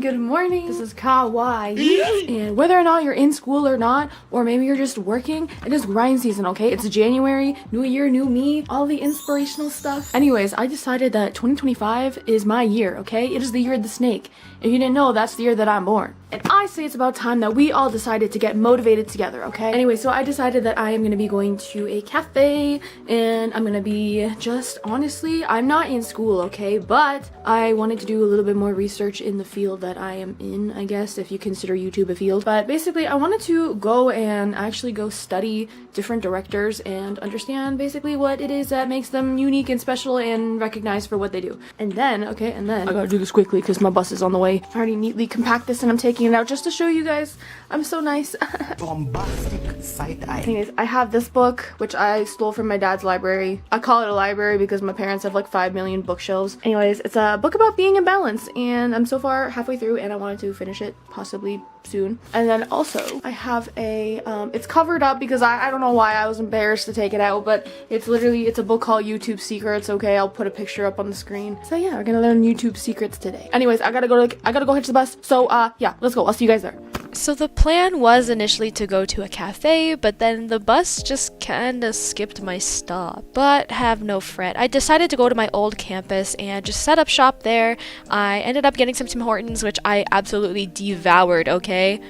good morning. This is Kawaii. And whether or not you're in school or not, or maybe you're just working, it is grind season, okay? It's January, new year, new me, all the inspirational stuff. Anyways, I decided that 2025 is my year, okay? It is the year of the snake. If you didn't know, that's the year that I'm born. And I say it's about time that we all decided to get motivated together, okay? Anyway, so I decided that I am gonna be going to a cafe, and I'm gonna be just, honestly, I'm not in school, okay? But I wanted to do a little bit more research in the field that I am in, I guess, if you consider YouTube a field. But basically, I wanted to go and actually go study different directors and understand basically what it is that makes them unique and special and recognized for what they do. And then, okay, I gotta do this quickly because my bus is on the way. I already neatly compact this and I'm taking it out just to show you guys I'm so nice. Bombastic side eye. Anyways, I have this book, which I stole from my dad's library. I call it a library because my parents have like 5 million bookshelves. Anyways, it's a book about being in balance, and I'm so far halfway through and I wanted to finish it possibly soon. And then also I have a it's covered up because I don't know why I was embarrassed to take it out, but it's a book called YouTube Secrets. Okay, I'll put a picture up on the screen. So yeah, we're gonna learn YouTube secrets today. Anyways, I gotta go catch the bus. So yeah, let's go. I'll see you guys there. So the plan was initially to go to a cafe, but then the bus just kinda skipped my stop. But have no fret. I decided to go to my old campus and just set up shop there. I ended up getting some Tim Hortons, which I absolutely devoured, okay?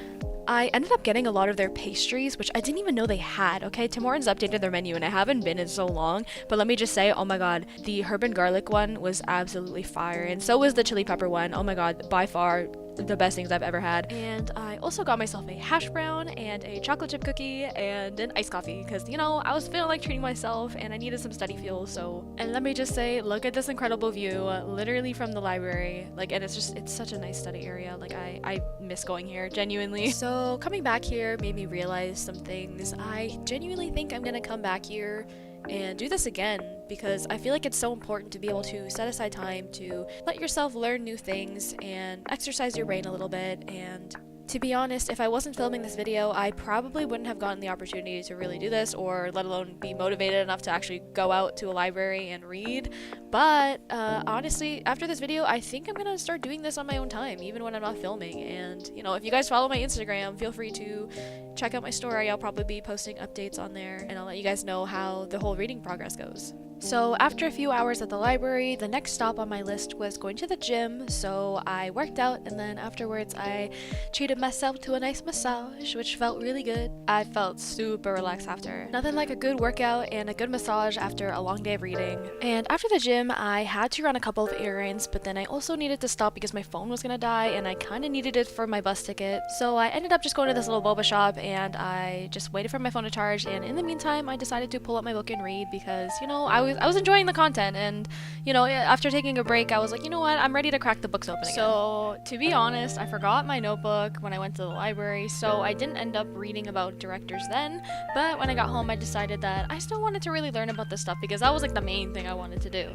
I ended up getting a lot of their pastries, which I didn't even know they had, okay? Tim Hortons updated their menu and I haven't been in so long, but let me just say, oh my god, the herb and garlic one was absolutely fire, and so was the chili pepper one. Oh my god, by far the best things I've ever had. And I also got myself a hash brown and a chocolate chip cookie and an iced coffee because, you know, I was feeling like treating myself and I needed some study fuel. So, and let me just say, look at this incredible view, literally from the library. Like, and it's such a nice study area. Like, I miss going here, genuinely. So coming back here made me realize some things. I genuinely think I'm gonna come back here and do this again because I feel like it's so important to be able to set aside time to let yourself learn new things and exercise your brain a little bit. And to be honest, if I wasn't filming this video, I probably wouldn't have gotten the opportunity to really do this, or let alone be motivated enough to actually go out to a library and read. But honestly, after this video, I think I'm gonna start doing this on my own time, even when I'm not filming. And, you know, if you guys follow my Instagram, feel free to check out my story. I'll probably be posting updates on there, and I'll let you guys know how the whole reading progress goes. So after a few hours at the library, the next stop on my list was going to the gym. So I worked out, and then afterwards I treated myself to a nice massage, which felt really good. I felt super relaxed after. Nothing like a good workout and a good massage after a long day of reading. And after the gym, I had to run a couple of errands, but then I also needed to stop because my phone was gonna die and I kind of needed it for my bus ticket. So I ended up just going to this little boba shop and I just waited for my phone to charge, and in the meantime I decided to pull up my book and read because, you know, I was enjoying the content, and, you know, after taking a break I was like, you know what, I'm ready to crack the books open again. So to be honest, I forgot my notebook when I went to the library, so I didn't end up reading about directors then, but when I got home I decided that I still wanted to really learn about this stuff because that was like the main thing I wanted to do.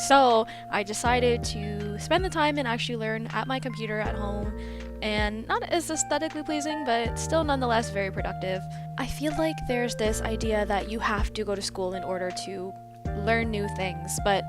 So I decided to spend the time and actually learn at my computer at home, and not as aesthetically pleasing, but still nonetheless very productive. I feel like there's this idea that you have to go to school in order to learn new things, but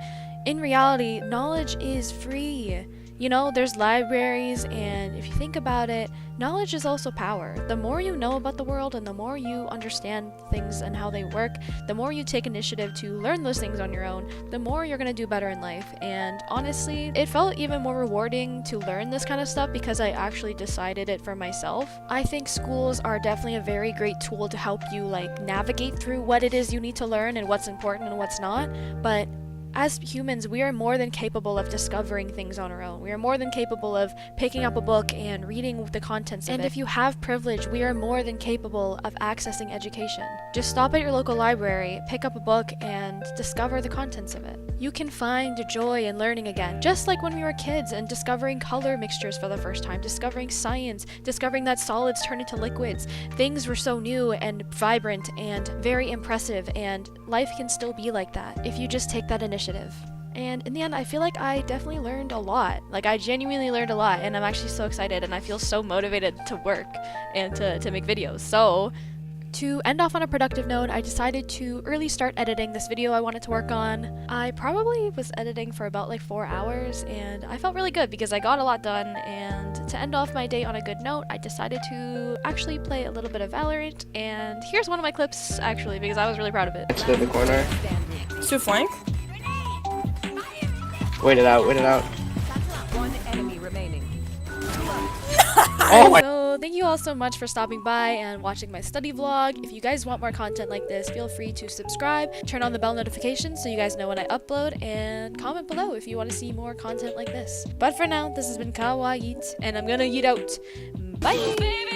in reality, knowledge is free. You know, there's libraries, and if you think about it, knowledge is also power. The more you know about the world and the more you understand things and how they work, the more you take initiative to learn those things on your own, the more you're gonna do better in life. And honestly, it felt even more rewarding to learn this kind of stuff because I actually decided it for myself. I think schools are definitely a very great tool to help you like navigate through what it is you need to learn and what's important and what's not, but as humans, we are more than capable of discovering things on our own. We are more than capable of picking up a book and reading the contents of it. And if you have privilege, we are more than capable of accessing education. Just stop at your local library, pick up a book, and discover the contents of it. You can find joy in learning again, just like when we were kids and discovering color mixtures for the first time, discovering science, discovering that solids turn into liquids. Things were so new and vibrant and very impressive, and life can still be like that if you just take that initiative. And in the end, I feel like I definitely learned a lot. Like, I genuinely learned a lot, and I'm actually so excited, and I feel so motivated to work and to make videos. So to end off on a productive note, I decided to early start editing this video I wanted to work on. I probably was editing for about like 4 hours, and I felt really good because I got a lot done. And to end off my day on a good note, I decided to actually play a little bit of Valorant, and here's one of my clips actually because I was really proud of it. To the corner. To flank. Wait it out, wait it out. One enemy remaining. Oh my. So thank you all so much for stopping by and watching my study vlog. If you guys want more content like this, feel free to subscribe, turn on the bell notifications so you guys know when I upload, and comment below if you want to see more content like this. But for now, this has been Kawa Yeet, and I'm gonna yeet out. Bye!